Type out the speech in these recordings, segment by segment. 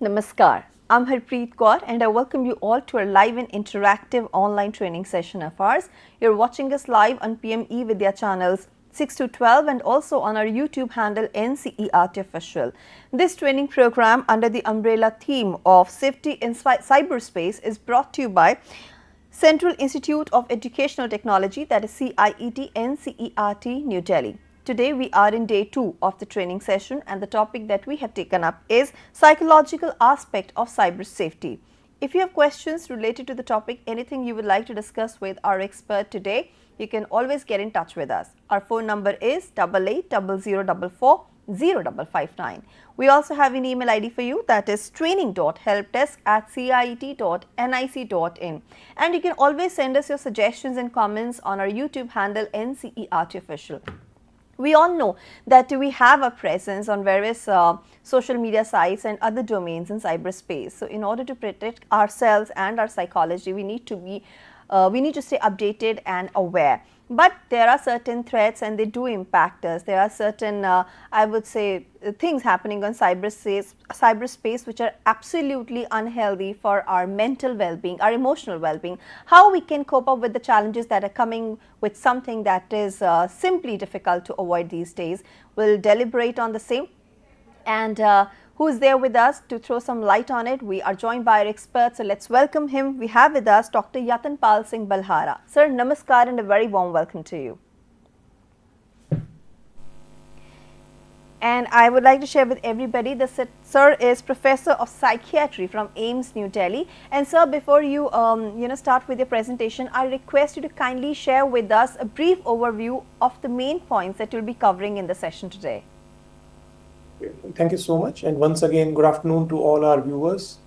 Namaskar, I'm Harpreet Kaur and I welcome you all to our live and interactive online training session of ours. You're watching us live on PME Vidya channels 6 to 12 and also on our YouTube handle NCERT Official. This training program under the umbrella theme of Safety in Cyberspace is brought to you by Central Institute of Educational Technology, that is CIET NCERT, New Delhi. Today we are in day 2 of the training session and the topic that we have taken up is psychological aspect of cyber safety. If you have questions related to the topic, anything you would like to discuss with our expert today, you can always get in touch with us. Our phone number is 8800440559. We also have an email ID for you, that is training.helpdesk@ciet.nic.in, and you can always send us your suggestions and comments on our YouTube handle NCERT Official. We all know that we have a presence on various social media sites and other domains in cyberspace. So in order to protect ourselves and our psychology, we need to stay updated and aware. But there are certain threats and they do impact us. There are certain, I would say, things happening on cyberspace which are absolutely unhealthy for our mental well-being, our emotional well-being. How we can cope up with the challenges that are coming with something that is simply difficult to avoid these days. We'll deliberate on the same. And who is there with us to throw some light on it? We are joined by our expert, so let's welcome him. We have with us Dr. Yatan Singh Balhara. Sir, namaskar and a very warm welcome to you. And I would like to share with everybody that sir is Professor of Psychiatry from AIIMS, New Delhi. And sir, before you start with your presentation, I request you to kindly share with us a brief overview of the main points that you'll be covering in the session today. Thank you so much. And once again, good afternoon to all our viewers.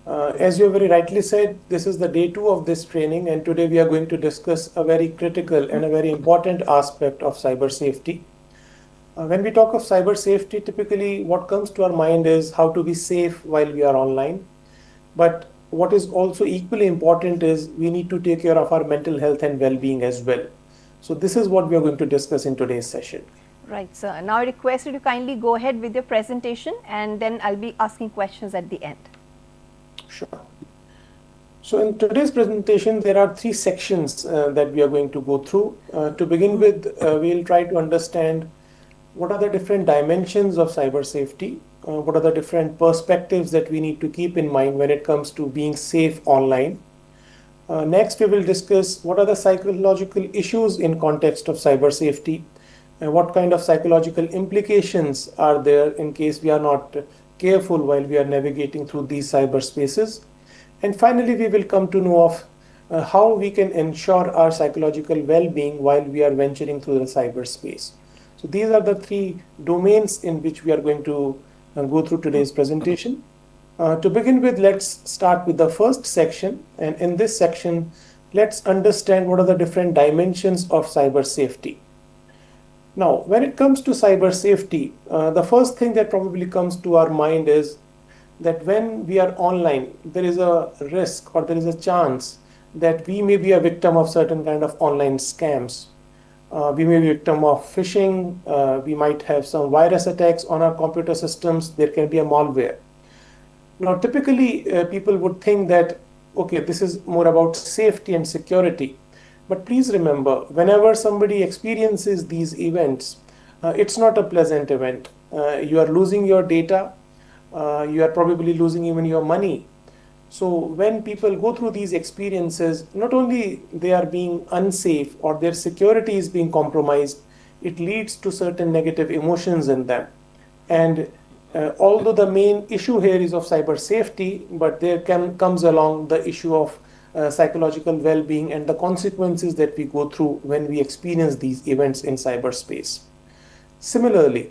As you very rightly said, this is the day 2 of this training, and today we are going to discuss a very critical and a very important aspect of cyber safety. When we talk of cyber safety, typically what comes to our mind is how to be safe while we are online. But what is also equally important is we need to take care of our mental health and well-being as well. So this is what we are going to discuss in today's session. Right, sir. Now I request you to kindly go ahead with your presentation and then I'll be asking questions at the end. Sure. So in today's presentation, there are 3 sections that we are going to go through. To begin with, we'll try to understand what are the different dimensions of cyber safety, what are the different perspectives that we need to keep in mind when it comes to being safe online. Next, we will discuss what are the psychological issues in context of cyber safety. And what kind of psychological implications are there in case we are not careful while we are navigating through these cyberspaces. And finally, we will come to know of how we can ensure our psychological well-being while we are venturing through the cyberspace. So these are the 3 domains in which we are going to go through today's presentation. To begin with, let's start with the first section. And in this section, let's understand what are the different dimensions of cyber safety. Now, when it comes to cyber safety, the first thing that probably comes to our mind is that when we are online, there is a risk or there is a chance that we may be a victim of certain kind of online scams. We may be a victim of phishing. We might have some virus attacks on our computer systems. There can be a malware. Now, typically, people would think that, okay, this is more about safety and security. But please remember, whenever somebody experiences these events, it's not a pleasant event. You are losing your data. You are probably losing even your money. So when people go through these experiences, not only they are being unsafe or their security is being compromised, it leads to certain negative emotions in them. And although the main issue here is of cyber safety, but there comes along the issue of psychological well-being and the consequences that we go through when we experience these events in cyberspace. Similarly,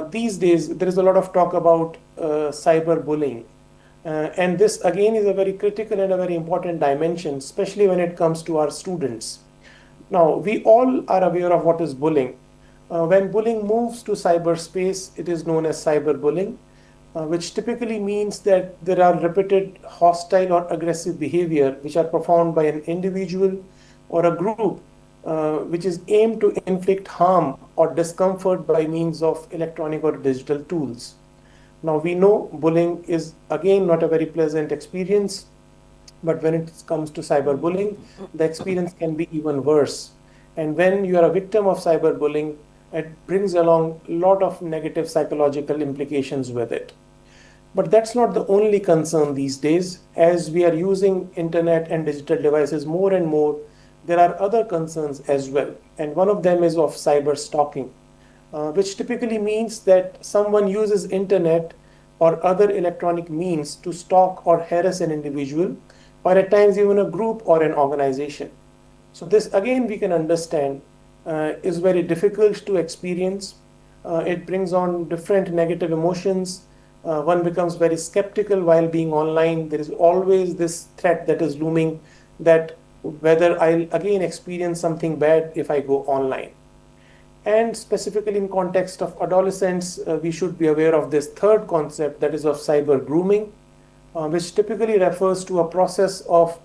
these days there is a lot of talk about cyberbullying, and this again is a very critical and a very important dimension, especially when it comes to our students. Now, we all are aware of what is bullying. When bullying moves to cyberspace, it is known as cyberbullying. Which typically means that there are repeated hostile or aggressive behavior which are performed by an individual or a group which is aimed to inflict harm or discomfort by means of electronic or digital tools. Now we know bullying is again not a very pleasant experience, but when it comes to cyberbullying, the experience can be even worse. And when you are a victim of cyberbullying, it brings along a lot of negative psychological implications with it. But that's not the only concern these days. As we are using internet and digital devices more and more, there are other concerns as well. And one of them is of cyber stalking, which typically means that someone uses internet or other electronic means to stalk or harass an individual, or at times even a group or an organization. So this again we can understand is very difficult to experience. It brings on different negative emotions. One becomes very skeptical while being online. There is always this threat that is looming, that whether I'll again experience something bad if I go online. And specifically in context of adolescents, we should be aware of this third concept, that is of cyber grooming, which typically refers to a process of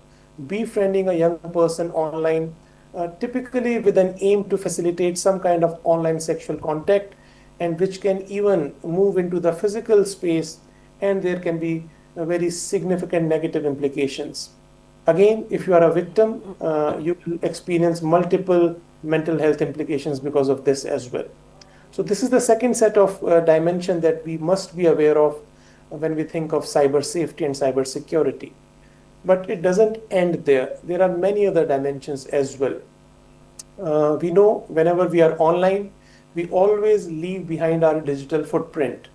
befriending a young person online, typically with an aim to facilitate some kind of online sexual contact, and which can even move into the physical space, and there can be very significant negative implications. Again, if you are a victim, you will experience multiple mental health implications because of this as well. So this is the second set of dimension that we must be aware of when we think of cyber safety and cyber security. But it doesn't end there. There are many other dimensions as well. We know whenever we are online, we always leave behind our digital footprint.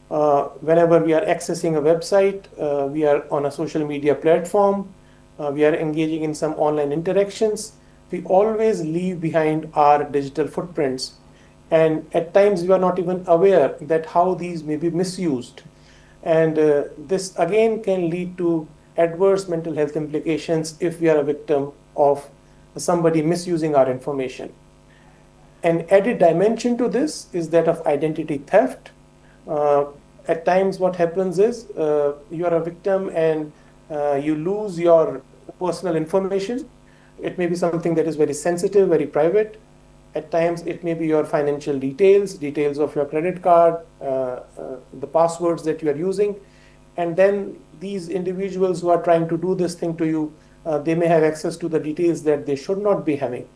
Whenever we are accessing a website, we are on a social media platform, we are engaging in some online interactions, we always leave behind our digital footprints. And at times we are not even aware that how these may be misused. And this again can lead to adverse mental health implications if we are a victim of somebody misusing our information. An added dimension to this is that of identity theft. At times what happens is you are a victim and you lose your personal information. It may be something that is very sensitive, very private. At times it may be your financial details of your credit card, the passwords that you are using. And then these individuals who are trying to do this thing to you, they may have access to the details that they should not be having.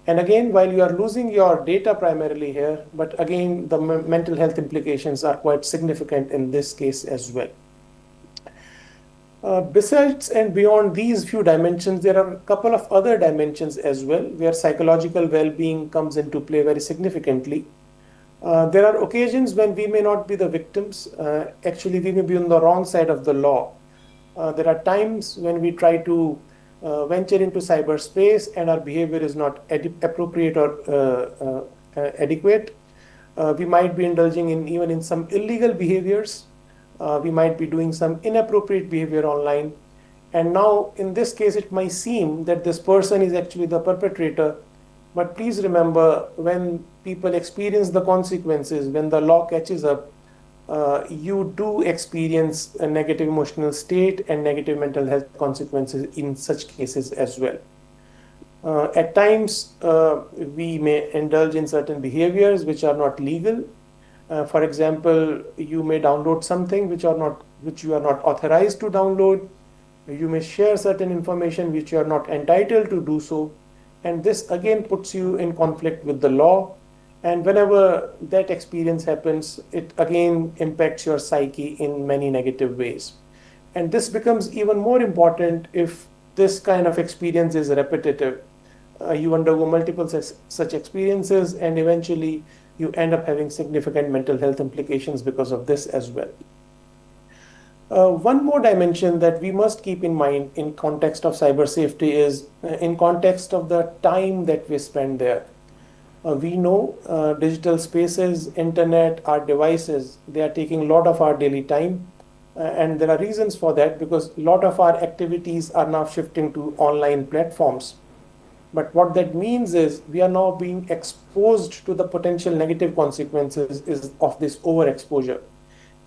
And again, while you are losing your data primarily here, but again, the mental health implications are quite significant in this case as well. Besides and beyond these few dimensions, there are a couple of other dimensions as well, where psychological well-being comes into play very significantly. There are occasions when we may not be the victims. Actually, we may be on the wrong side of the law. There are times when we try to venture into cyberspace and our behavior is not appropriate or adequate. We might be indulging in even in some illegal behaviors. We might be doing some inappropriate behavior online. And now in this case, it might seem that this person is actually the perpetrator. But please remember, when people experience the consequences, when the law catches up, you do experience a negative emotional state and negative mental health consequences in such cases as well. At times, we may indulge in certain behaviors which are not legal. For example, you may download something which you are not authorized to download. You may share certain information which you are not entitled to do so. And this again puts you in conflict with the law. And whenever that experience happens, it again impacts your psyche in many negative ways. And this becomes even more important if this kind of experience is repetitive. You undergo multiple such experiences, and eventually you end up having significant mental health implications because of this as well. One more dimension that we must keep in mind in context of cyber safety is in context of the time that we spend there. We know digital spaces, internet, our devices, they are taking a lot of our daily time. And there are reasons for that, because a lot of our activities are now shifting to online platforms. But what that means is we are now being exposed to the potential negative consequences of this overexposure.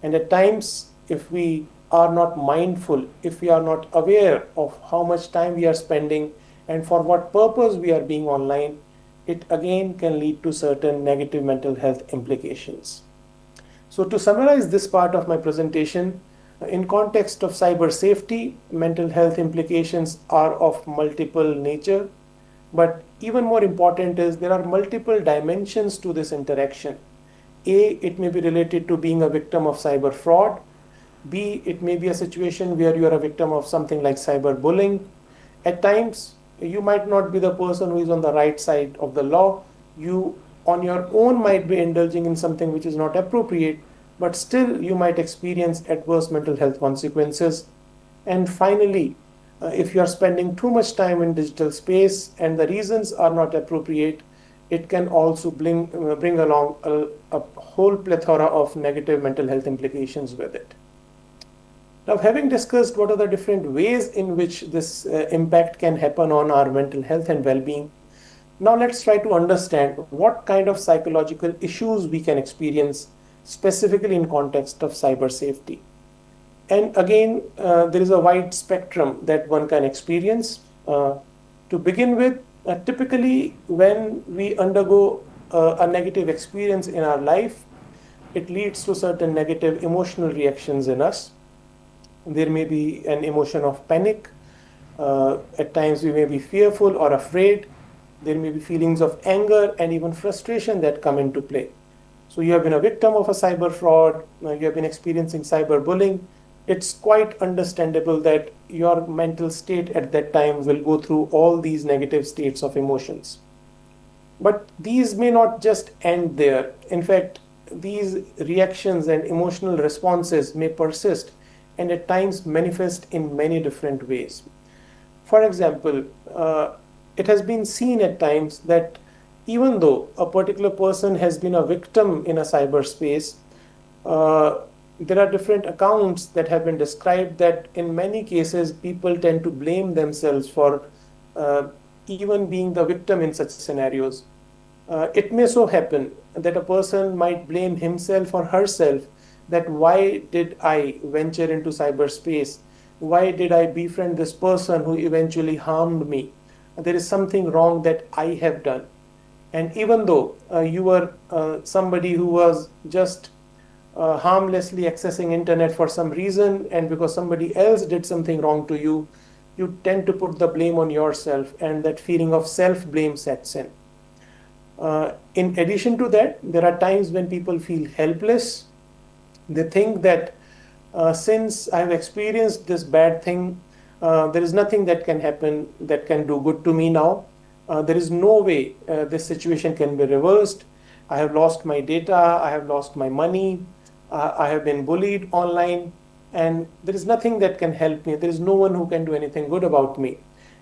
And at times, if we are not mindful, if we are not aware of how much time we are spending and for what purpose we are being online, it again can lead to certain negative mental health implications. So to summarize this part of my presentation, in context of cyber safety, mental health implications are of multiple nature, but even more important is there are multiple dimensions to this interaction. A, it may be related to being a victim of cyber fraud. B, it may be a situation where you are a victim of something like cyberbullying. At times, you might not be the person who is on the right side of the law. You, on your own, might be indulging in something which is not appropriate, but still you might experience adverse mental health consequences. And finally, if you are spending too much time in digital space and the reasons are not appropriate, it can also bring along a whole plethora of negative mental health implications with it. Now, having discussed what are the different ways in which this impact can happen on our mental health and well-being, now let's try to understand what kind of psychological issues we can experience specifically in context of cyber safety. And again, there is a wide spectrum that one can experience. To begin with, typically when we undergo a negative experience in our life, it leads to certain negative emotional reactions in us. There may be an emotion of panic. At times we may be fearful or afraid. There may be feelings of anger and even frustration that come into play. So you have been a victim of a cyber fraud, you have been experiencing cyberbullying. It's quite understandable that your mental state at that time will go through all these negative states of emotions. But these may not just end there. In fact, these reactions and emotional responses may persist and at times manifest in many different ways. For example, it has been seen at times that even though a particular person has been a victim in a cyberspace, there are different accounts that have been described that in many cases people tend to blame themselves for even being the victim in such scenarios. It may so happen that a person might blame himself or herself that why did I venture into cyberspace? Why did I befriend this person who eventually harmed me? There is something wrong that I have done. And even though you were somebody who was just harmlessly accessing internet for some reason, and because somebody else did something wrong to you, you tend to put the blame on yourself, and that feeling of self-blame sets in. In addition to that, there are times when people feel helpless. They think that since I've experienced this bad thing, there is nothing that can happen that can do good to me now. There is no way this situation can be reversed. I have lost my data, I have lost my money, I have been bullied online, and there is nothing that can help me. There is no one who can do anything good about me.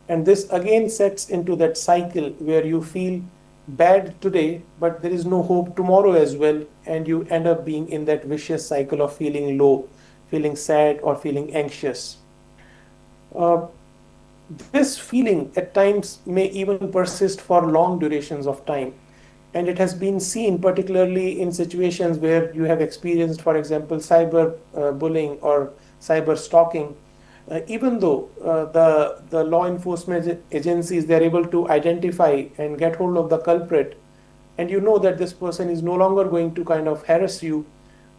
And this again sets into that cycle where you feel bad today, but there is no hope tomorrow as well, and you end up being in that vicious cycle of feeling low, feeling sad, or feeling anxious. This feeling at times may even persist for long durations of time. And it has been seen particularly in situations where you have experienced, for example, cyber bullying or cyber stalking. Even though the law enforcement agencies, they're able to identify and get hold of the culprit, and you know that this person is no longer going to kind of harass you,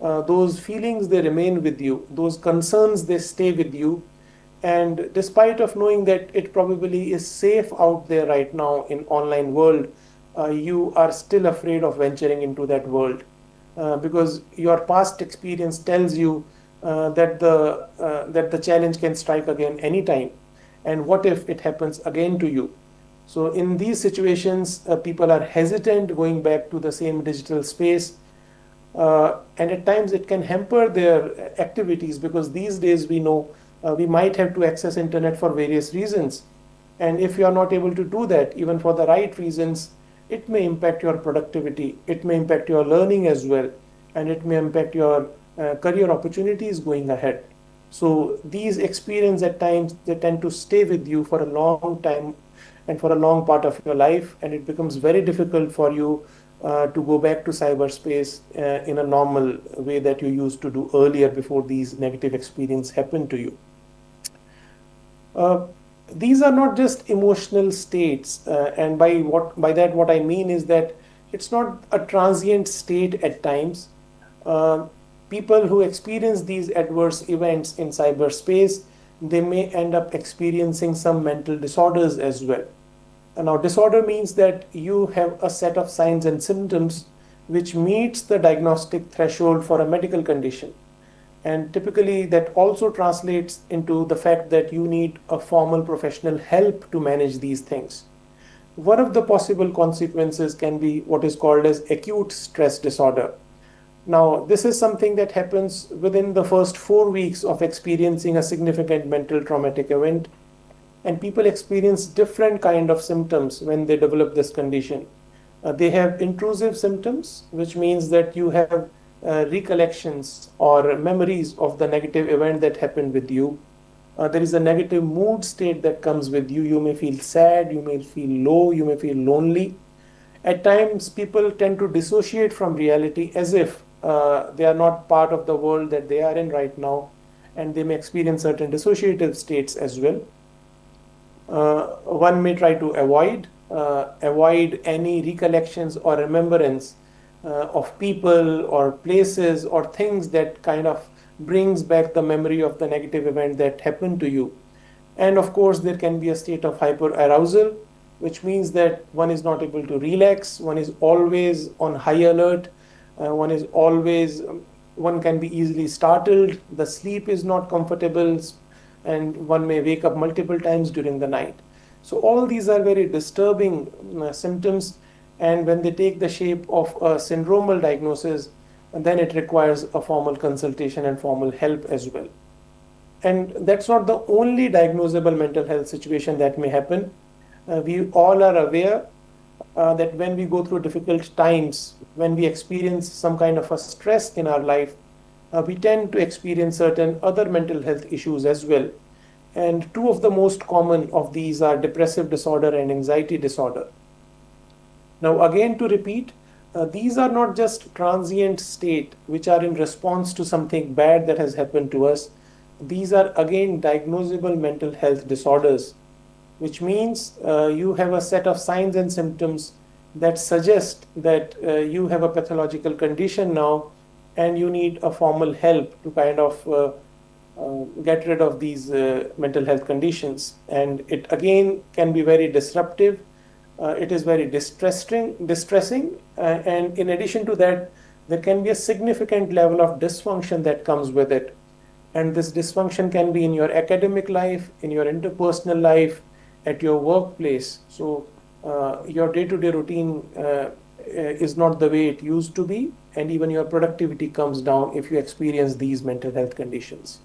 those feelings, they remain with you. Those concerns, they stay with you. And despite of knowing that it probably is safe out there right now in online world, you are still afraid of venturing into that world because your past experience tells you that the challenge can strike again anytime. And what if it happens again to you? So in these situations, people are hesitant going back to the same digital space. And at times it can hamper their activities because these days we know we might have to access internet for various reasons. And if you are not able to do that, even for the right reasons, it may impact your productivity, it may impact your learning as well, and it may impact your career opportunities going ahead. So these experiences at times, they tend to stay with you for a long time and for a long part of your life, and it becomes very difficult for you to go back to cyberspace in a normal way that you used to do earlier before these negative experiences happened to you. These are not just emotional states, and by that what I mean is that it's not a transient state at times. people who experience these adverse events in cyberspace, they may end up experiencing some mental disorders as well. Now, disorder means that you have a set of signs and symptoms which meets the diagnostic threshold for a medical condition. And typically that also translates into the fact that you need a formal professional help to manage these things. One of the possible consequences can be what is called as acute stress disorder. Now, this is something that happens within the first 4 weeks of experiencing a significant mental traumatic event. And people experience different kind of symptoms when they develop this condition. They have intrusive symptoms, which means that you have recollections or memories of the negative event that happened with you. There is a negative mood state that comes with you. You may feel sad, you may feel low, you may feel lonely. At times, people tend to dissociate from reality as if they are not part of the world that they are in right now, and they may experience certain dissociative states as well. One may try to avoid any recollections or remembrance of people or places or things that kind of brings back the memory of the negative event that happened to you. And of course, there can be a state of hyperarousal, which means that one is not able to relax, one is always on high alert, one can be easily startled, the sleep is not comfortable, and one may wake up multiple times during the night. So all these are very disturbing symptoms, and when they take the shape of a syndromal diagnosis, then it requires a formal consultation and formal help as well. And that's not the only diagnosable mental health situation that may happen. We all are aware that when we go through difficult times, when we experience some kind of a stress in our life, we tend to experience certain other mental health issues as well. And two of the most common of these are depressive disorder and anxiety disorder. Now, again, to repeat, these are not just transient state which are in response to something bad that has happened to us. These are again diagnosable mental health disorders, which means you have a set of signs and symptoms that suggest that you have a pathological condition now, and you need a formal help to kind of get rid of these mental health conditions. And it again can be very disruptive. It is very distressing, and in addition to that, there can be a significant level of dysfunction that comes with it. And this dysfunction can be in your academic life, in your interpersonal life, at your workplace. So your day-to-day routine is not the way it used to be, and even your productivity comes down if you experience these mental health conditions.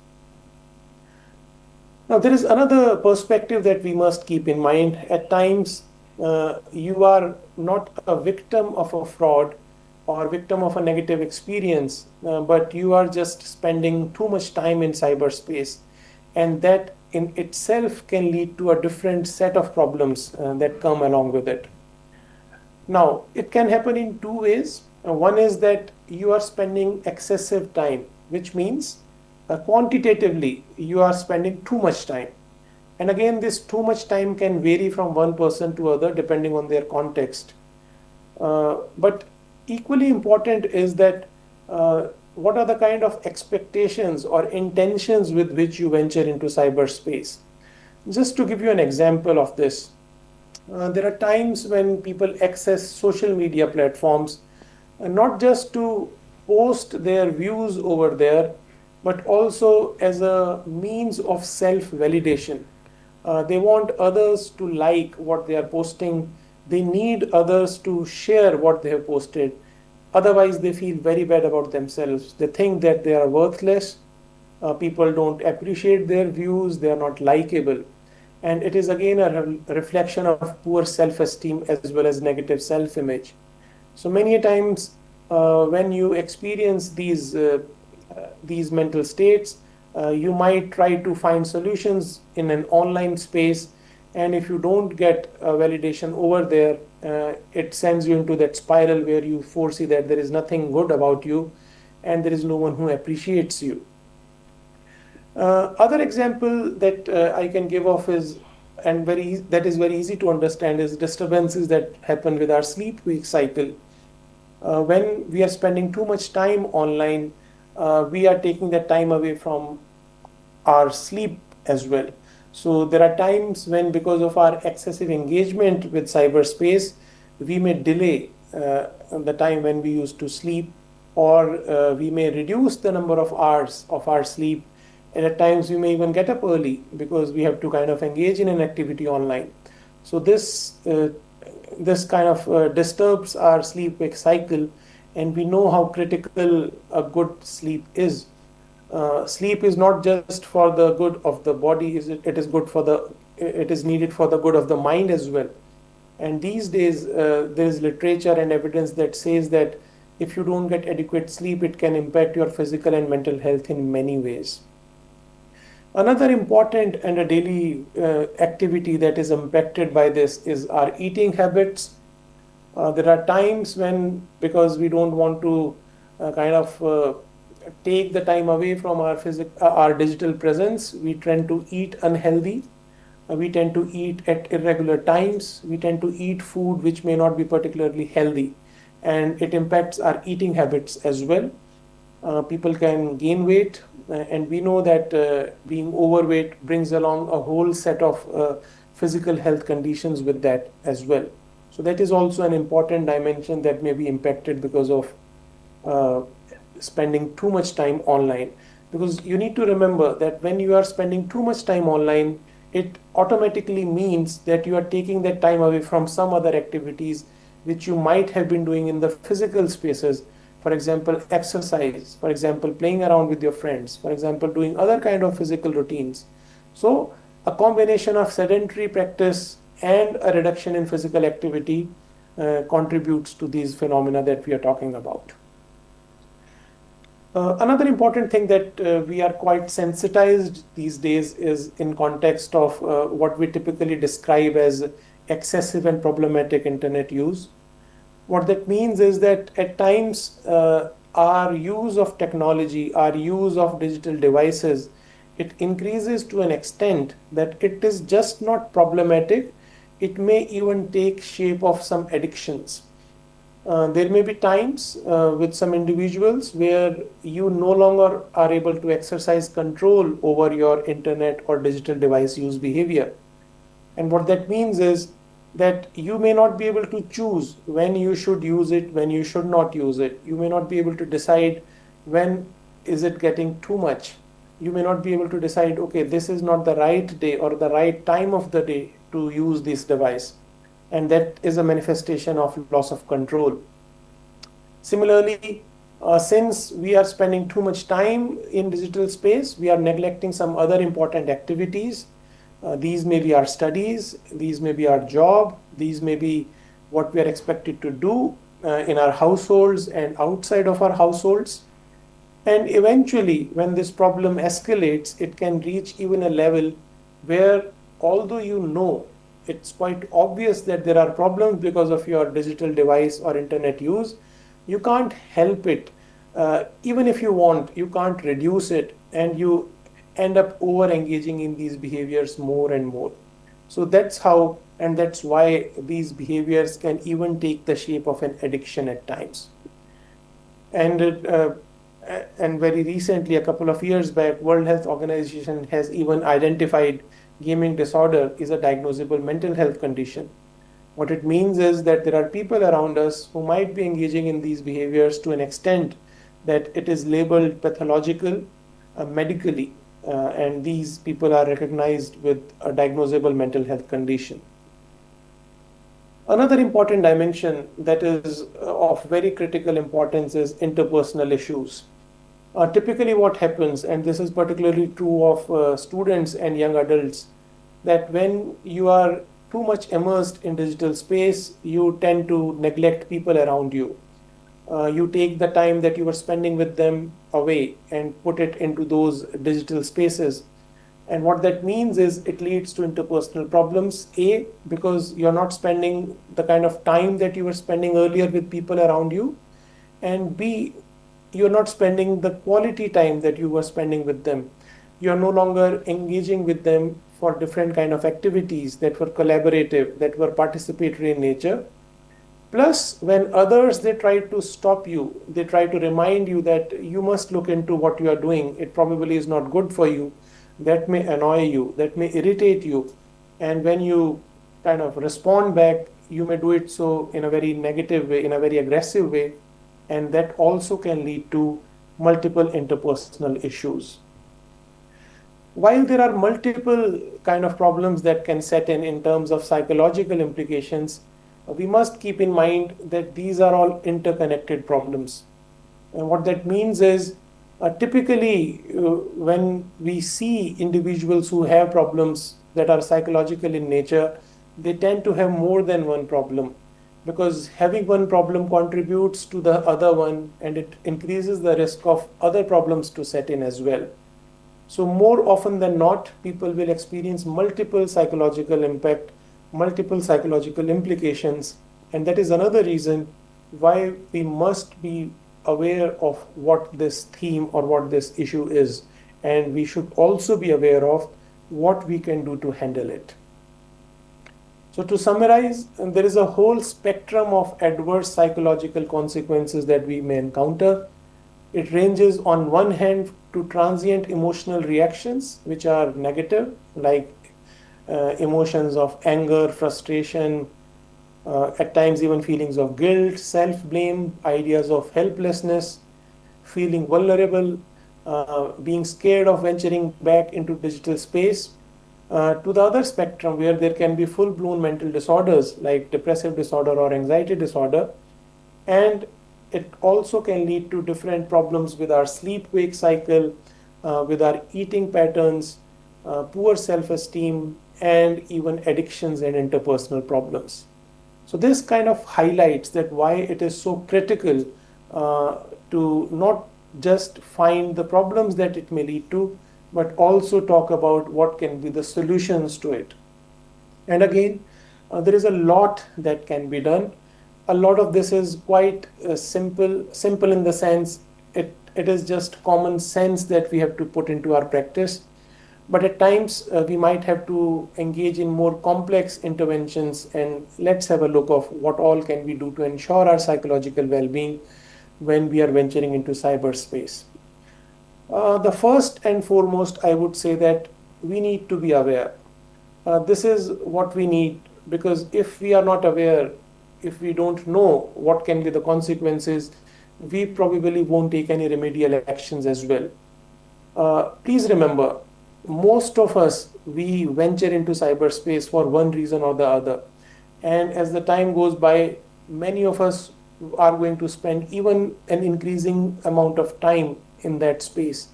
Now, there is another perspective that we must keep in mind. At times, you are not a victim of a fraud or victim of a negative experience, but you are just spending too much time in cyberspace, and that in itself can lead to a different set of problems that come along with it. Now, it can happen in two ways. One is that you are spending excessive time, which means quantitatively you are spending too much time. And again, this too much time can vary from one person to other depending on their context. But equally important is that what are the kind of expectations or intentions with which you venture into cyberspace. Just to give you an example of this, there are times when people access social media platforms not just to post their views over there, but also as a means of self-validation. They want others to like what they are posting. They need others to share what they have posted. Otherwise, they feel very bad about themselves. They think that they are worthless. People don't appreciate their views. They are not likable. And it is again a reflection of poor self-esteem as well as negative self-image. So many times when you experience these mental states, you might try to find solutions in an online space, and if you don't get validation over there, it sends you into that spiral where you foresee that there is nothing good about you and there is no one who appreciates you. Other example that I can give of is, and that is very easy to understand, is disturbances that happen with our sleep-wake cycle. When we are spending too much time online, we are taking that time away from our sleep as well. So there are times when, because of our excessive engagement with cyberspace, we may delay the time when we used to sleep, or we may reduce the number of hours of our sleep. And at times we may even get up early because we have to kind of engage in an activity online. So this kind of disturbs our sleep-wake cycle, and we know how critical a good sleep is. Sleep is not just for the good of the body; it is good for it is needed for the good of the mind as well. And these days, there is literature and evidence that says that if you don't get adequate sleep, it can impact your physical and mental health in many ways. Another important and a daily activity that is impacted by this is our eating habits. There are times when, because we don't want to take the time away from our digital presence, we tend to eat unhealthy. We tend to eat at irregular times. We tend to eat food which may not be particularly healthy, and it impacts our eating habits as well. People can gain weight, and we know that being overweight brings along a whole set of physical health conditions with that as well. So that is also an important dimension that may be impacted because of spending too much time online. Because you need to remember that when you are spending too much time online, it automatically means that you are taking that time away from some other activities which you might have been doing in the physical spaces. For example, exercise, for example, playing around with your friends, for example, doing other kind of physical routines. So a combination of sedentary practice and a reduction in physical activity contributes to these phenomena that we are talking about. Another important thing that we are quite sensitized these days is in context of what we typically describe as excessive and problematic internet use. What that means is that at times our use of technology, our use of digital devices, it increases to an extent that it is just not problematic. It may even take shape of some addictions. There may be times with some individuals where you no longer are able to exercise control over your internet or digital device use behavior. And what that means is that you may not be able to choose when you should use it, when you should not use it. You may not be able to decide when is it getting too much. You may not be able to decide, okay, this is not the right day or the right time of the day to use this device. And that is a manifestation of loss of control. Similarly, since we are spending too much time in digital space, we are neglecting some other important activities. These may be our studies, these may be our job, these may be what we are expected to do in our households and outside of our households. And eventually, when this problem escalates, it can reach even a level where, although you know it's quite obvious that there are problems because of your digital device or internet use, you can't help it. Even if you want, you can't reduce it, and you end up over engaging in these behaviors more and more. So that's how, and that's why these behaviors can even take the shape of an addiction at times. And very recently, a couple of years back, World Health Organization has even identified gaming disorder is a diagnosable mental health condition. What it means is that there are people around us who might be engaging in these behaviors to an extent that it is labeled pathological medically, and these people are recognized with a diagnosable mental health condition. Another important dimension that is of very critical importance is interpersonal issues. Typically what happens, and this is particularly true of students and young adults, that when you are too much immersed in digital space, you tend to neglect people around you. You take the time that you were spending with them away and put it into those digital spaces. And what that means is it leads to interpersonal problems. A, because you're not spending the kind of time that you were spending earlier with people around you. And B, you're not spending the quality time that you were spending with them. You're no longer engaging with them for different kind of activities that were collaborative, that were participatory in nature. Plus, when others, they try to stop you, they try to remind you that you must look into what you are doing. It probably is not good for you. That may annoy you, that may irritate you. And when you kind of respond back, you may do it so in a very negative way, in a very aggressive way. And that also can lead to multiple interpersonal issues. While there are multiple kind of problems that can set in terms of psychological implications, we must keep in mind that these are all interconnected problems. And what that means is, typically, when we see individuals who have problems that are psychological in nature, they tend to have more than one problem, because having one problem contributes to the other one, and it increases the risk of other problems to set in as well. So more often than not, people will experience multiple psychological impact, multiple psychological implications, and that is another reason why we must be aware of what this theme or what this issue is, and we should also be aware of what we can do to handle it. So to summarize, there is a whole spectrum of adverse psychological consequences that we may encounter. It ranges on one hand to transient emotional reactions, which are negative, like emotions of anger, frustration, at times even feelings of guilt, self-blame, ideas of helplessness, feeling vulnerable, being scared of venturing back into digital space. To the other spectrum, where there can be full-blown mental disorders like depressive disorder or anxiety disorder, and it also can lead to different problems with our sleep-wake cycle, with our eating patterns, poor self-esteem, and even addictions and interpersonal problems. So this kind of highlights that why it is so critical to not just find the problems that it may lead to, but also talk about what can be the solutions to it. And again, there is a lot that can be done. A lot of this is quite simple in the sense it is just common sense that we have to put into our practice. But at times we might have to engage in more complex interventions, and let's have a look of what all can we do to ensure our psychological well-being when we are venturing into cyberspace. The first and foremost, I would say that we need to be aware. This is what we need, because if we are not aware, if we don't know what can be the consequences, we probably won't take any remedial actions as well. Please remember, most of us, we venture into cyberspace for one reason or the other. And as the time goes by, many of us are going to spend even an increasing amount of time in that space.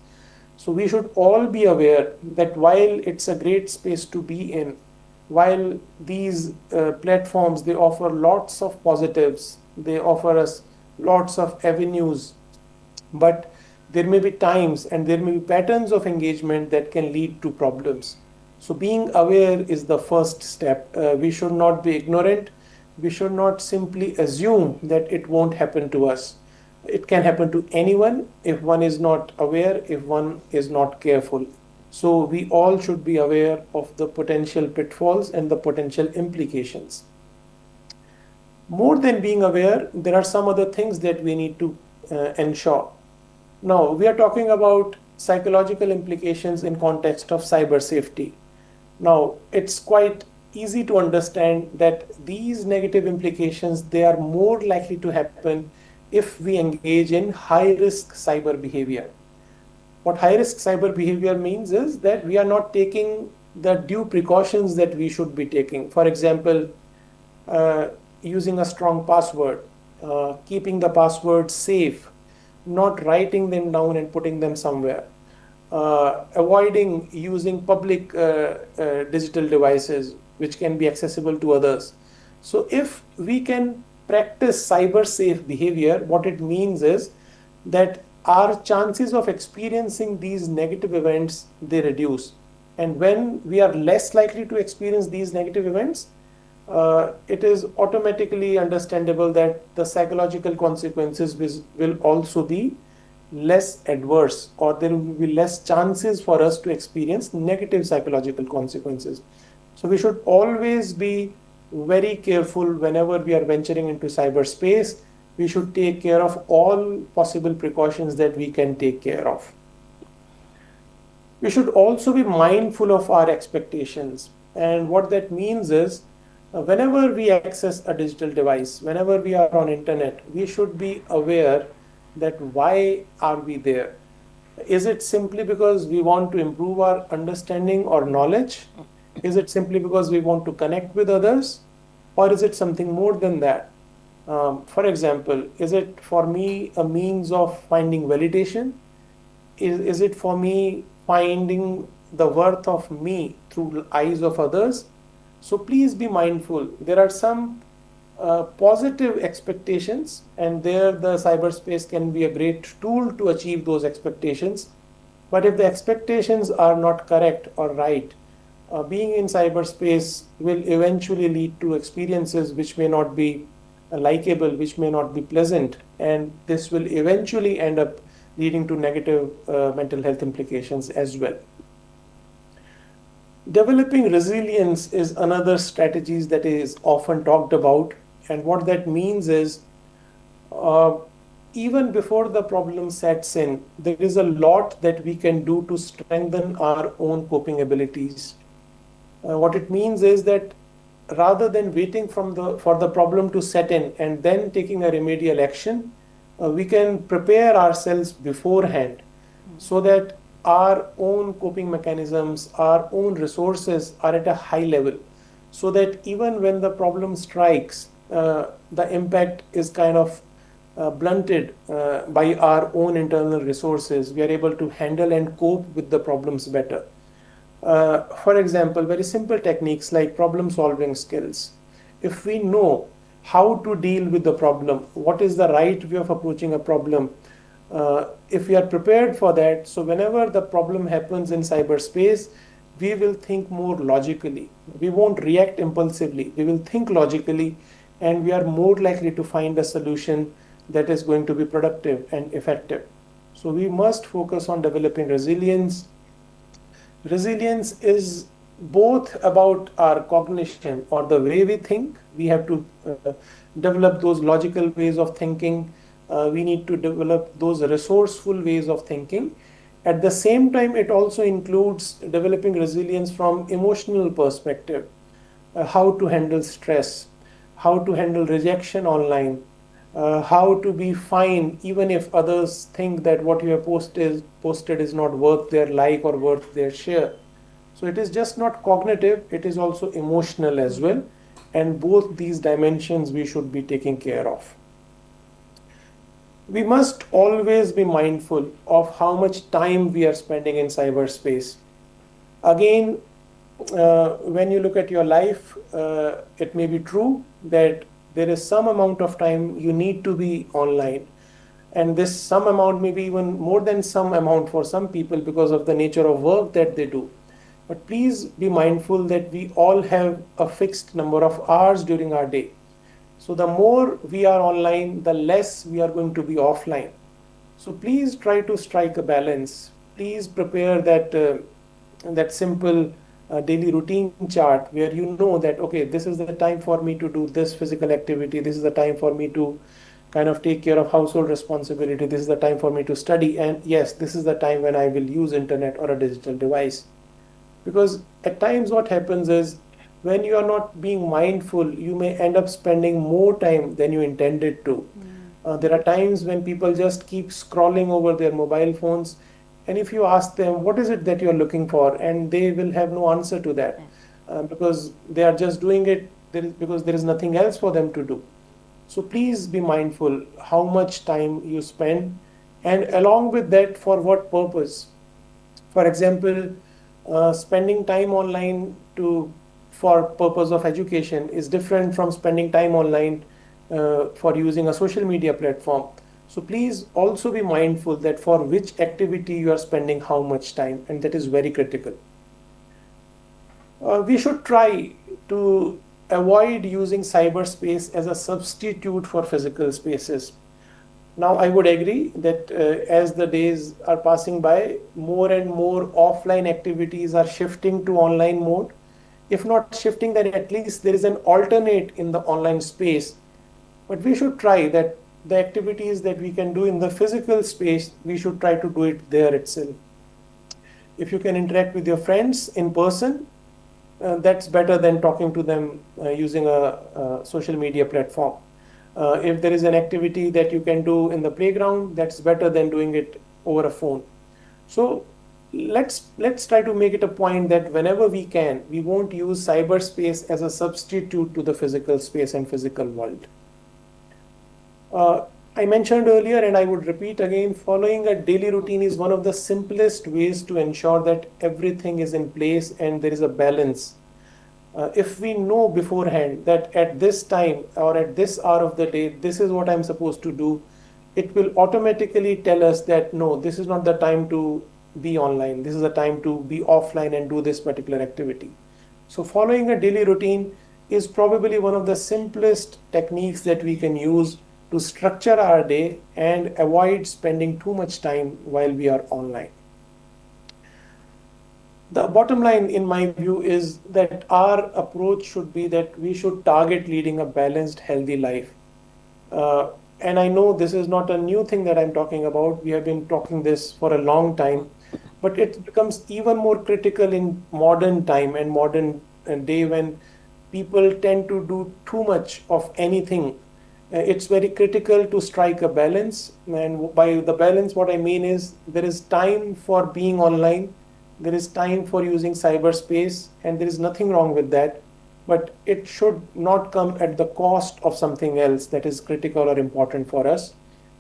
So we should all be aware that while it's a great space to be in, while these platforms, they offer lots of positives, they offer us lots of avenues, but there may be times and there may be patterns of engagement that can lead to problems. So being aware is the first step. We should not be ignorant. We should not simply assume that it won't happen to us. It can happen to anyone if one is not aware, if one is not careful. So we all should be aware of the potential pitfalls and the potential implications. More than being aware, there are some other things that we need to ensure. Now, we are talking about psychological implications in context of cyber safety. Now, it's quite easy to understand that these negative implications, they are more likely to happen if we engage in high-risk cyber behavior. What high-risk cyber behavior means is that we are not taking the due precautions that we should be taking. For example, using a strong password, keeping the password safe, not writing them down and putting them somewhere, avoiding using public digital devices which can be accessible to others. So if we can practice cyber safe behavior, what it means is that our chances of experiencing these negative events, they reduce. And when we are less likely to experience these negative events, it is automatically understandable that the psychological consequences will also be less adverse, or there will be less chances for us to experience negative psychological consequences. So we should always be very careful whenever we are venturing into cyberspace. We should take care of all possible precautions that we can take care of. We should also be mindful of our expectations. And what that means is, whenever we access a digital device, whenever we are on internet, we should be aware that why are we there? Is it simply because we want to improve our understanding or knowledge? Is it simply because we want to connect with others? Or is it something more than that? For example, is it for me a means of finding validation? Is it for me finding the worth of me through the eyes of others? So please be mindful. There are some positive expectations, and there the cyberspace can be a great tool to achieve those expectations. But if the expectations are not correct or right, being in cyberspace will eventually lead to experiences which may not be likable, which may not be pleasant, and this will eventually end up leading to negative mental health implications as well. Developing resilience is another strategy that is often talked about, and what that means is, even before the problem sets in, there is a lot that we can do to strengthen our own coping abilities. What it means is that rather than waiting for the problem to set in and then taking a remedial action, we can prepare ourselves beforehand so that our own coping mechanisms, our own resources are at a high level, so that even when the problem strikes, the impact is kind of blunted by our own internal resources. We are able to handle and cope with the problems better. For example, very simple techniques like problem solving skills. If we know how to deal with the problem, what is the right way of approaching a problem, if we are prepared for that, so whenever the problem happens in cyberspace, we will think more logically. We won't react impulsively. We will think logically, and we are more likely to find a solution that is going to be productive and effective. So we must focus on developing resilience. Resilience is both about our cognition or the way we think. We have to develop those logical ways of thinking. We need to develop those resourceful ways of thinking. At the same time, it also includes developing resilience from emotional perspective, how to handle stress, how to handle rejection online, how to be fine even if others think that what you have posted is not worth their like or worth their share. So it is just not cognitive, it is also emotional as well. And both these dimensions we should be taking care of. We must always be mindful of how much time we are spending in cyberspace. Again, when you look at your life, it may be true that there is some amount of time you need to be online. And this some amount may be even more than some amount for some people because of the nature of work that they do. But please be mindful that we all have a fixed number of hours during our day. So the more we are online, the less we are going to be offline. So please try to strike a balance. Please prepare that simple daily routine chart where you know that, okay, this is the time for me to do this physical activity. This is the time for me to kind of take care of household responsibility. This is the time for me to study. And yes, this is the time when I will use internet or a digital device. Because at times what happens is, when you are not being mindful, you may end up spending more time than you intended to. There are times when people just keep scrolling over their mobile phones, and if you ask them, what is it that you're looking for? And they will have no answer to that, because they are just doing it because there is nothing else for them to do. So please be mindful how much time you spend, and along with that, for what purpose. For example, spending time online for purpose of education is different from spending time online for using a social media platform. So please also be mindful that for which activity you are spending how much time, and that is very critical. We should try to avoid using cyberspace as a substitute for physical spaces. Now, I would agree that as the days are passing by, more and more offline activities are shifting to online mode. if not shifting, then at least there is an alternate in the online space. But we should try that the activities that we can do in the physical space, we should try to do it there itself. If you can interact with your friends in person, that's better than talking to them using a social media platform. If there is an activity that you can do in the playground, that's better than doing it over a phone. So let's try to make it a point that whenever we can, we won't use cyberspace as a substitute to the physical space and physical world. I mentioned earlier, and I would repeat again, following a daily routine is one of the simplest ways to ensure that everything is in place and there is a balance. If we know beforehand that at this time or at this hour of the day, this is what I'm supposed to do, it will automatically tell us that no, this is not the time to be online. This is the time to be offline and do this particular activity. So following a daily routine is probably one of the simplest techniques that we can use to structure our day and avoid spending too much time while we are online. The bottom line, in my view, is that our approach should be that we should target leading a balanced, healthy life. And I know this is not a new thing that I'm talking about. We have been talking this for a long time, but it becomes even more critical in modern time and modern day when people tend to do too much of anything. It's very critical to strike a balance. And by the balance, what I mean is there is time for being online. There is time for using cyberspace, and there is nothing wrong with that, but it should not come at the cost of something else that is critical or important for us.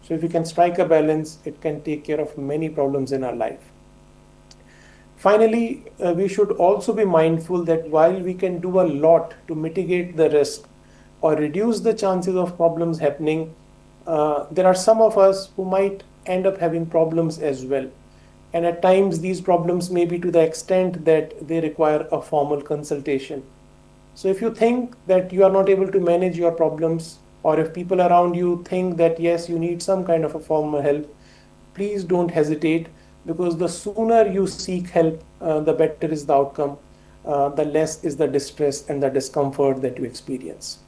So if we can strike a balance, it can take care of many problems in our life. Finally, we should also be mindful that while we can do a lot to mitigate the risk or reduce the chances of problems happening, there are some of us who might end up having problems as well. And at times, these problems may be to the extent that they require a formal consultation. So if you think that you are not able to manage your problems, or if people around you think that yes, you need some kind of a formal help, please don't hesitate, because the sooner you seek help, the better is the outcome, the less is the distress and the discomfort that you experience.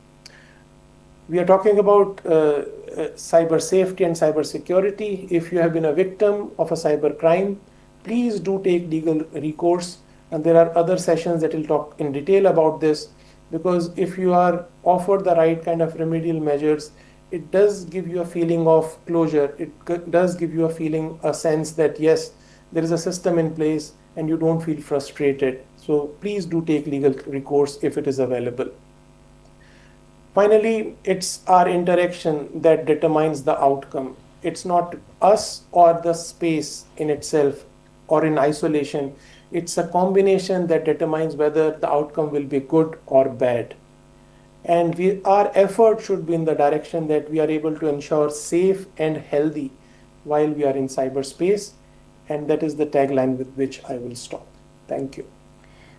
We are talking about cyber safety and cyber security. If you have been a victim of a cyber crime, please do take legal recourse. And there are other sessions that will talk in detail about this, because if you are offered the right kind of remedial measures, it does give you a feeling of closure. It does give you a sense that yes, there is a system in place and you don't feel frustrated. So please do take legal recourse if it is available. Finally, it's our interaction that determines the outcome. It's not us or the space in itself or in isolation. It's a combination that determines whether the outcome will be good or bad. And our effort should be in the direction that we are able to ensure safe and healthy while we are in cyberspace. And that is the tagline with which I will stop. Thank you.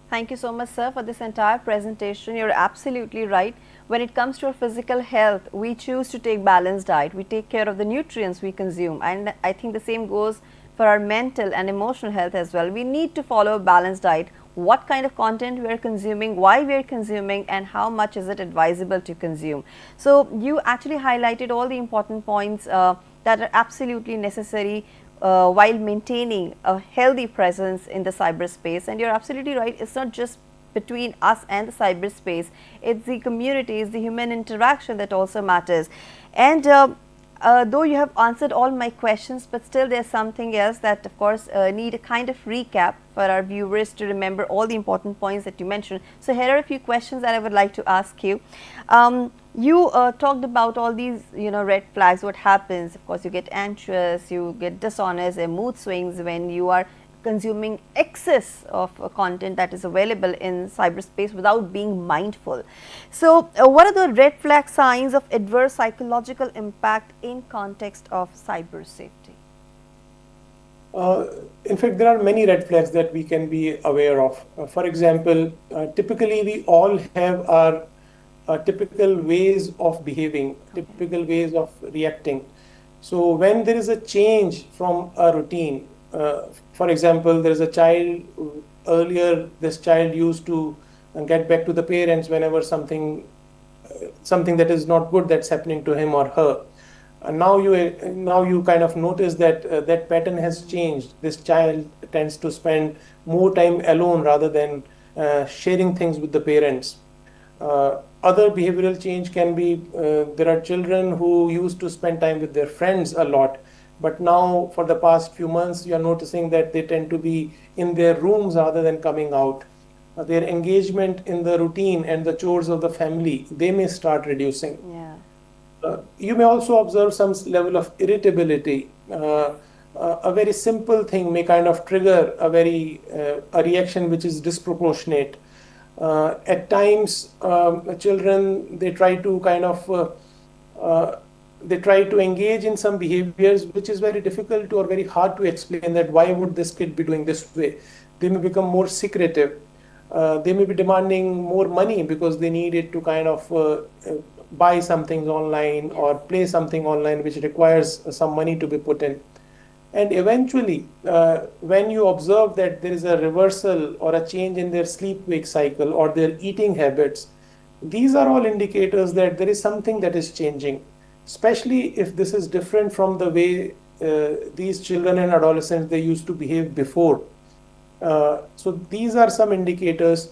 Thank you so much, sir, for this entire presentation. You're absolutely right. When it comes to our physical health, we choose to take balanced diet. We take care of the nutrients we consume. And I think the same goes for our mental and emotional health as well. We need to follow a balanced diet. What kind of content we are consuming, why we are consuming, and how much is it advisable to consume. So you actually highlighted all the important points that are absolutely necessary while maintaining a healthy presence in the cyberspace. And you're absolutely right, it's not just between us and the cyberspace, it's the community, it's the human interaction that also matters. And though you have answered all my questions, but still there's something else that of course need a kind of recap for our viewers to remember all the important points that you mentioned. So here are a few questions that I would like to ask you. You talked about all these, red flags, what happens. Of course, you get anxious, you get dishonest and mood swings when you are consuming excess of content that is available in cyberspace without being mindful. So, what are the red flag signs of adverse psychological impact in context of cyber safety? In fact, there are many red flags that we can be aware of. For example, typically we all have our typical ways of behaving, typical ways of reacting. So when there is a change from a routine, for example, there is a child, earlier this child used to get back to the parents whenever something that is not good that's happening to him or her. And now you kind of notice that that pattern has changed. This child tends to spend more time alone rather than sharing things with the parents. Other behavioral change can be there are children who used to spend time with their friends a lot, but now for the past few months you are noticing that they tend to be in their rooms rather than coming out. Their engagement in the routine and the chores of the family, they may start reducing. Yeah. You may also observe some level of irritability. A very simple thing may kind of trigger a reaction which is disproportionate. At times, children, they try to engage in some behaviors which is very difficult to or very hard to explain, that why would this kid be doing this way. They may become more secretive. They may be demanding more money because they need it to kind of buy something online or play something online which requires some money to be put in. And eventually, when you observe that there is a reversal or a change in their sleep-wake cycle or their eating habits, these are all indicators that there is something that is changing, especially if this is different from the way these children and adolescents, they used to behave before. So these are some indicators.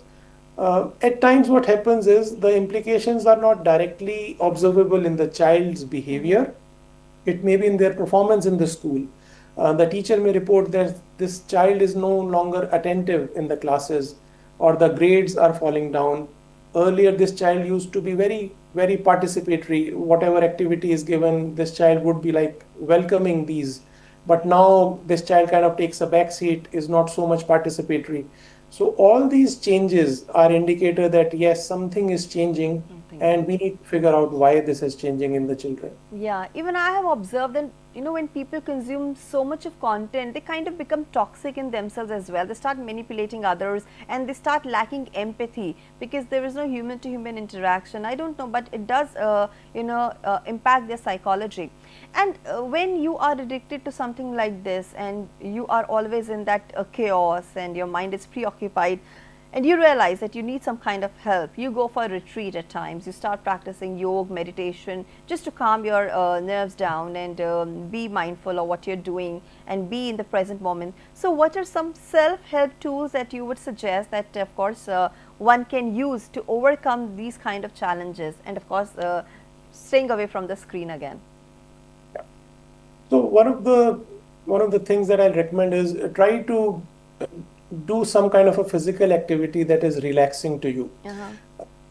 At times what happens is the implications are not directly observable in the child's behavior. It may be in their performance in the school. The teacher may report that this child is no longer attentive in the classes, or the grades are falling down. Earlier, this child used to be very, very participatory. Whatever activity is given, this child would be like welcoming these. But now this child kind of takes a back seat, is not so much participatory. So all these changes are indicator that yes, something is changing, and we need to figure out why this is changing in the children. Yeah, even I have observed that, when people consume so much of content, they kind of become toxic in themselves as well. They start manipulating others and they start lacking empathy because there is no human to human interaction. I don't know, but it does, impact their psychology. And when you are addicted to something like this and you are always in that chaos and your mind is preoccupied, and you realize that you need some kind of help, you go for a retreat at times, you start practicing yoga, meditation, just to calm your nerves down and be mindful of what you're doing and be in the present moment. So what are some self-help tools that you would suggest that, of course, one can use to overcome these kind of challenges and, of course, staying away from the screen again? So one of the things that I recommend is try to do some kind of a physical activity that is relaxing to you.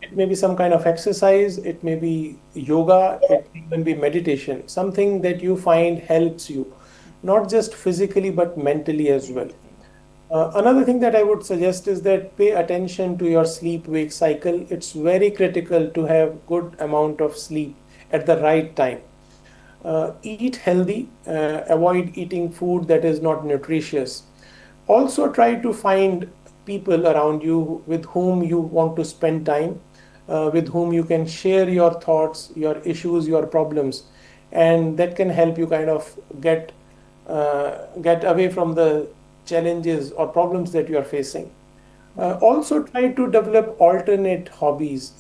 It may be some kind of exercise, it may be yoga, it may even be meditation, something that you find helps you, not just physically but mentally as well. Another thing that I would suggest is that pay attention to your sleep-wake cycle. It's very critical to have good amount of sleep at the right time. Eat healthy, avoid eating food that is not nutritious. Also try to find people around you with whom you want to spend time, with whom you can share your thoughts, your issues, your problems, and that can help you kind of get away from the challenges or problems that you are facing. Also try to develop alternate hobbies.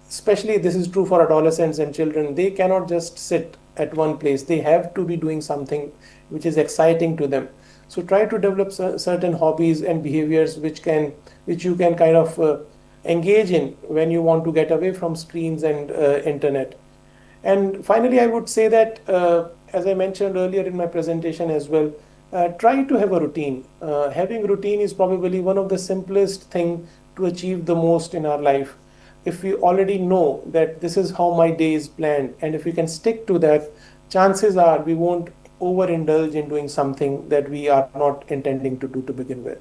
Especially this is true for adolescents and children. They cannot just sit at one place. They have to be doing something which is exciting to them. So try to develop certain hobbies and behaviors which you can kind of engage in when you want to get away from screens and internet. And finally, I would say that, as I mentioned earlier in my presentation as well, try to have a routine. Having routine is probably one of the simplest thing to achieve the most in our life. If we already know that this is how my day is planned, and if we can stick to that, chances are we won't overindulge in doing something that we are not intending to do to begin with.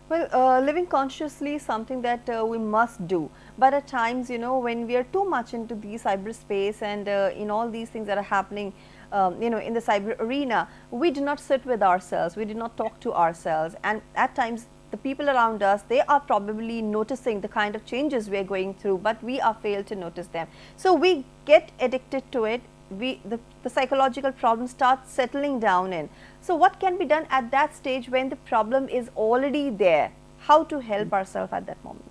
Well, living consciously is something that we must do, but at times, when we are too much into the cyberspace and in all these things that are happening, in the cyber arena, we do not sit with ourselves, we do not talk to ourselves, and at times the people around us, they are probably noticing the kind of changes we are going through, but we are failed to notice them. So we get addicted to it. The psychological problem starts settling down in. So what can be done at that stage when the problem is already there? How to help ourselves at that moment?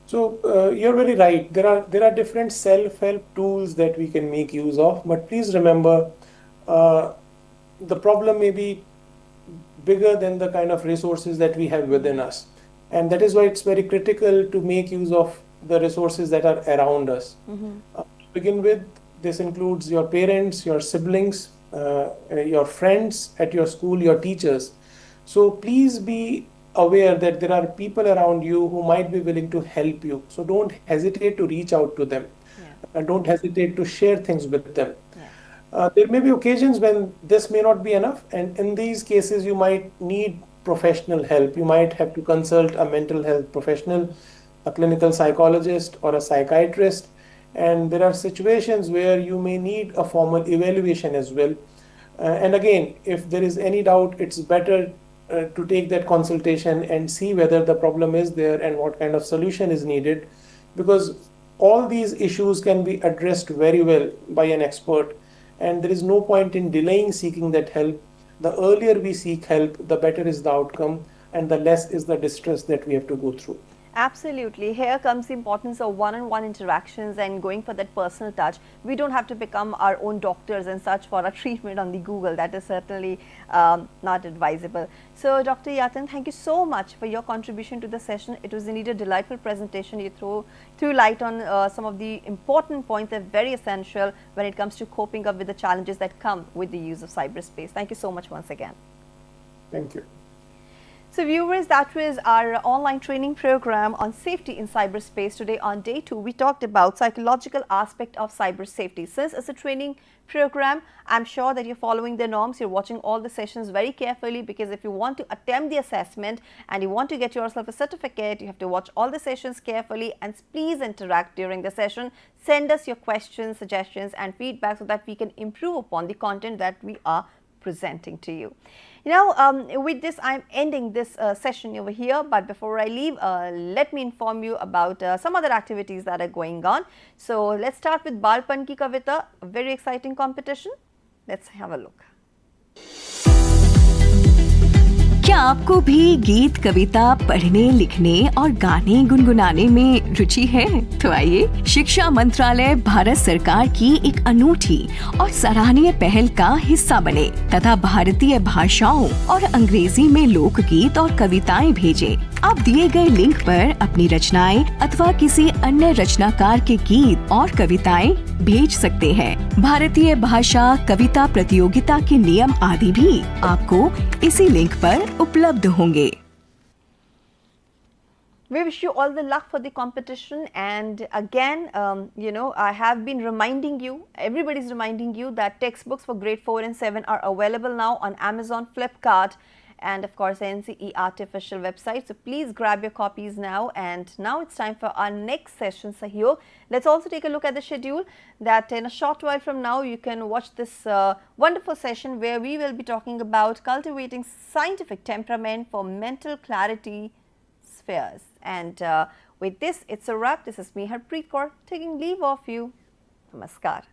So you're very right. There are different self-help tools that we can make use of, but please remember, uh, the problem may be bigger than the kind of resources that we have within us, and that is why it's very critical to make use of the resources that are around us. To begin with, this includes your parents, your siblings, your friends at your school, your teachers. So please be aware that there are people around you who might be willing to help you. So don't hesitate to reach out to them, Yeah. and don't hesitate to share things with them. Yes. There may be occasions when this may not be enough, and in these cases, you might need professional help. You might have to consult a mental health professional, a clinical psychologist, or a psychiatrist. And there are situations where you may need a formal evaluation as well. And again, if there is any doubt, it's better to take that consultation and see whether the problem is there and what kind of solution is needed, because all these issues can be addressed very well by an expert, and there is no point in delaying seeking that help. The earlier we seek help, the better is the outcome, and the less is the distress that we have to go through. Absolutely. Here comes the importance of one-on-one interactions and going for that personal touch. We don't have to become our own doctors and search for a treatment on the Google. That is certainly not advisable. So, Dr. Yatan, thank you so much for your contribution to the session. It was indeed a delightful presentation. You threw light on some of the important points that are very essential when it comes to coping up with the challenges that come with the use of cyberspace. Thank you so much once again. Thank you. So viewers, that was our online training program on safety in cyberspace. Today on day 2, we talked about psychological aspect of cyber safety. Since it's a training program, I'm sure that you're following the norms. You're watching all the sessions very carefully, because if you want to attempt the assessment and you want to get yourself a certificate, you have to watch all the sessions carefully, and please interact during the session. Send us your questions, suggestions and feedback so that we can improve upon the content that we are presenting to you. With this, I'm ending this session over here. But before I leave, let me inform you about some other activities that are going on. So let's start with Balpan Ki Kavita, a very exciting competition. Let's have a look. क्या आपको भी गीत, कविता पढ़ने, लिखने और गाने गुनगुनाने में रुचि है? तो आइए शिक्षा मंत्रालय भारत सरकार की एक अनूठी और सराहनीय पहल का हिस्सा बने तथा भारतीय भाषाओं और अंग्रेजी में लोकगीत और कविताएं भेजें। आप दिए गए लिंक पर अपनी रचनाएं अथवा किसी अन्य रचनाकार के गीत और कविताएं भेज सकते हैं। भारतीय भाषा कविता प्रतियोगिता के नियम आदि भी आपको इसी लिंक पर उपलब्ध होंगे। We wish you all the luck for the competition, and again, I have been reminding you, everybody's reminding you that textbooks for grade 4 and 7 are available now on Amazon, Flipkart, and of course NCERT official website. So please grab your copies now. And now it's time for our next session, Sahyog. Let's also take a look at the schedule, that in a short while from now you can watch this wonderful session where we will be talking about cultivating scientific temperament for mental clarity spheres. And with this, it's a wrap. This is me, Harpreet Kaur, taking leave of you. Namaskar.